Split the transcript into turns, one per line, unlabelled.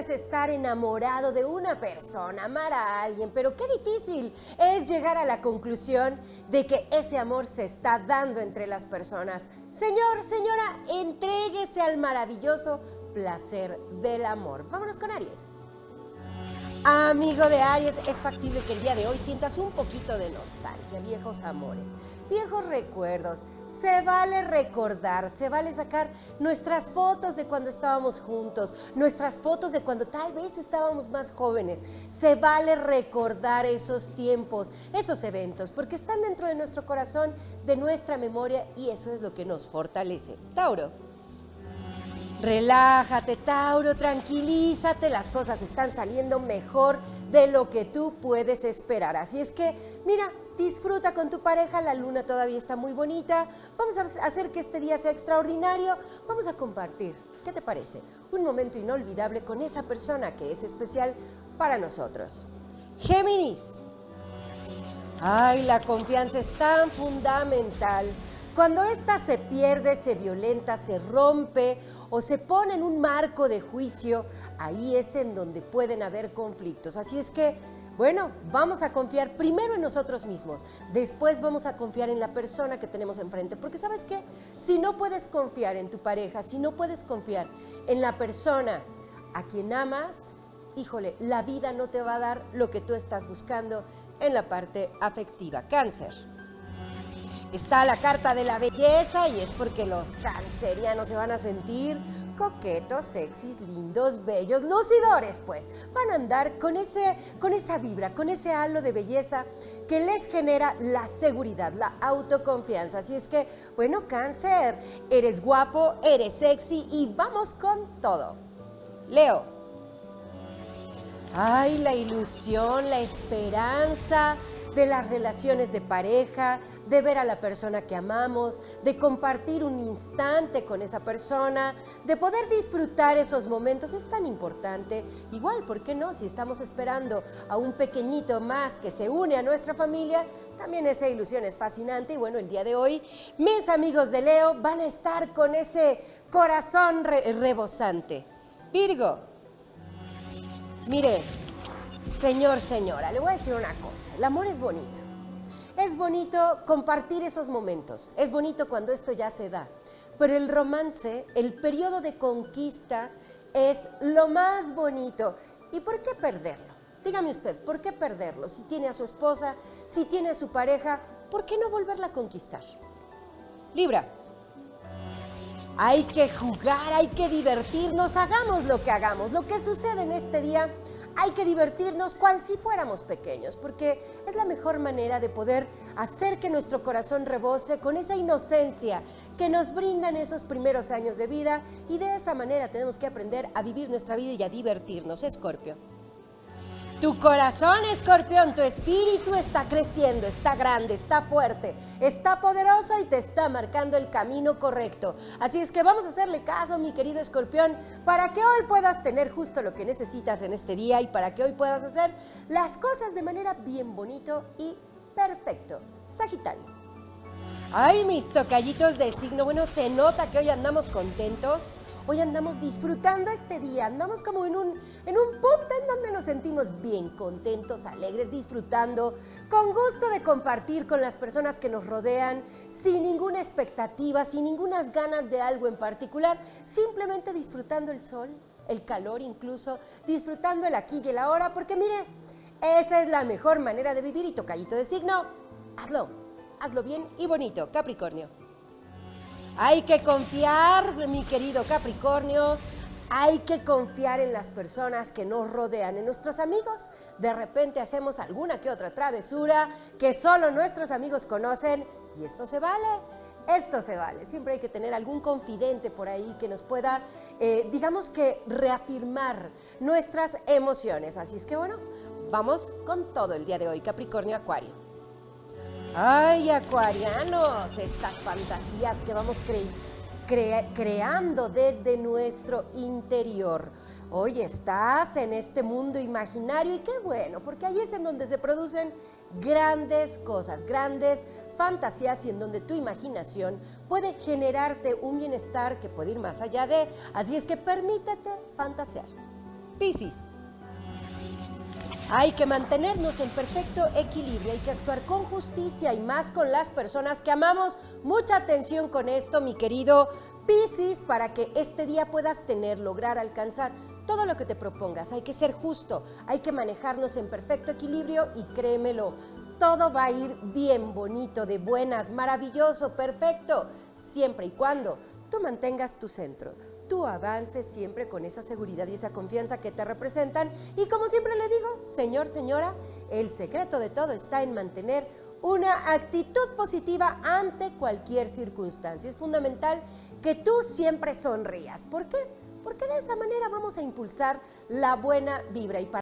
es estar enamorado de una persona, amar a alguien, pero qué difícil es llegar a la conclusión de que ese amor se está dando entre las personas. Señor, señora, entréguese al maravilloso placer del amor. Vámonos con Aries. Amigo de Aries, es factible que el día de hoy sientas un poquito de nostalgia, viejos amores, viejos recuerdos. Se vale recordar, se vale sacar nuestras fotos de cuando estábamos juntos, nuestras fotos de cuando tal vez estábamos más jóvenes. Se vale recordar esos tiempos, esos eventos, porque están dentro de nuestro corazón, de nuestra memoria, y eso es lo que nos fortalece. Tauro. Relájate, Tauro, tranquilízate, las cosas están saliendo mejor de lo que tú puedes esperar. Así es que, mira, disfruta con tu pareja, la luna todavía está muy bonita, vamos a hacer que este día sea extraordinario, vamos a compartir, ¿qué te parece? Un momento inolvidable con esa persona que es especial para nosotros. Géminis. Ay, la confianza es tan fundamental. Cuando ésta se pierde, se violenta, se rompe o se pone en un marco de juicio, ahí es en donde pueden haber conflictos. Así es que, bueno, vamos a confiar primero en nosotros mismos, después vamos a confiar en la persona que tenemos enfrente, porque ¿sabes qué? Si no puedes confiar en tu pareja, si no puedes confiar en la persona a quien amas, híjole, la vida no te va a dar lo que tú estás buscando en la parte afectiva. Cáncer. Está la carta de la belleza y es porque los cancerianos se van a sentir coquetos, sexys, lindos, bellos, lucidores, pues. Van a andar con esa vibra, con ese halo de belleza que les genera la seguridad, la autoconfianza. Así es que, bueno, Cáncer, eres guapo, eres sexy y vamos con todo. Leo. Ay, la ilusión, la esperanza de las relaciones de pareja, de ver a la persona que amamos, de compartir un instante con esa persona, de poder disfrutar esos momentos, es tan importante. Igual, ¿por qué no? Si estamos esperando a un pequeñito más que se une a nuestra familia, también esa ilusión es fascinante. Y bueno, el día de hoy, mis amigos de Leo van a estar con ese corazón rebosante. Virgo. Mire, señor, señora, le voy a decir una cosa, el amor es bonito. Es bonito compartir esos momentos, es bonito cuando esto ya se da, pero el romance, el periodo de conquista es lo más bonito. ¿Y por qué perderlo? Dígame usted, ¿por qué perderlo? Si tiene a su esposa, si tiene a su pareja, ¿por qué no volverla a conquistar? Libra. Hay que jugar, hay que divertirnos, hagamos lo que hagamos. Lo que sucede en este día, hay que divertirnos cual si fuéramos pequeños, porque es la mejor manera de poder hacer que nuestro corazón rebose con esa inocencia que nos brindan esos primeros años de vida, y de esa manera tenemos que aprender a vivir nuestra vida y a divertirnos. Escorpio. Tu corazón, Escorpión, tu espíritu está creciendo, está grande, está fuerte, está poderoso y te está marcando el camino correcto. Así es que vamos a hacerle caso, mi querido Escorpión, para que hoy puedas tener justo lo que necesitas en este día y para que hoy puedas hacer las cosas de manera bien bonito y perfecto. Sagitario. Ay, mis tocallitos de signo, bueno, se nota que hoy andamos contentos. Hoy andamos disfrutando este día, andamos como en un punto en donde nos sentimos bien, contentos, alegres, disfrutando, con gusto de compartir con las personas que nos rodean, sin ninguna expectativa, sin ningunas ganas de algo en particular, simplemente disfrutando el sol, el calor incluso, disfrutando el aquí y el ahora, porque mire, esa es la mejor manera de vivir. Y tocallito de signo, hazlo bien y bonito. Capricornio. Hay que confiar, mi querido Capricornio, hay que confiar en las personas que nos rodean, en nuestros amigos. De repente hacemos alguna que otra travesura que solo nuestros amigos conocen y esto se vale. Esto se vale, siempre hay que tener algún confidente por ahí que nos pueda, digamos que, reafirmar nuestras emociones. Así es que bueno, vamos con todo el día de hoy, Capricornio, Acuario. Ay, acuarianos, estas fantasías que vamos creando desde nuestro interior. Hoy estás en este mundo imaginario y qué bueno, porque ahí es en donde se producen grandes cosas, grandes fantasías y en donde tu imaginación puede generarte un bienestar que puede ir más allá de. Así es que permítete fantasear. Piscis. Hay que mantenernos en perfecto equilibrio, hay que actuar con justicia y más con las personas que amamos. Mucha atención con esto, mi querido Piscis, para que este día puedas lograr alcanzar todo lo que te propongas. Hay que ser justo, hay que manejarnos en perfecto equilibrio y créemelo, todo va a ir bien, bonito, de buenas, maravilloso, perfecto, siempre y cuando tú mantengas tu centro. Tú avances siempre con esa seguridad y esa confianza que te representan. Y como siempre le digo, señor, señora, el secreto de todo está en mantener una actitud positiva ante cualquier circunstancia. Es fundamental que tú siempre sonrías. ¿Por qué? Porque de esa manera vamos a impulsar la buena vibra. Y para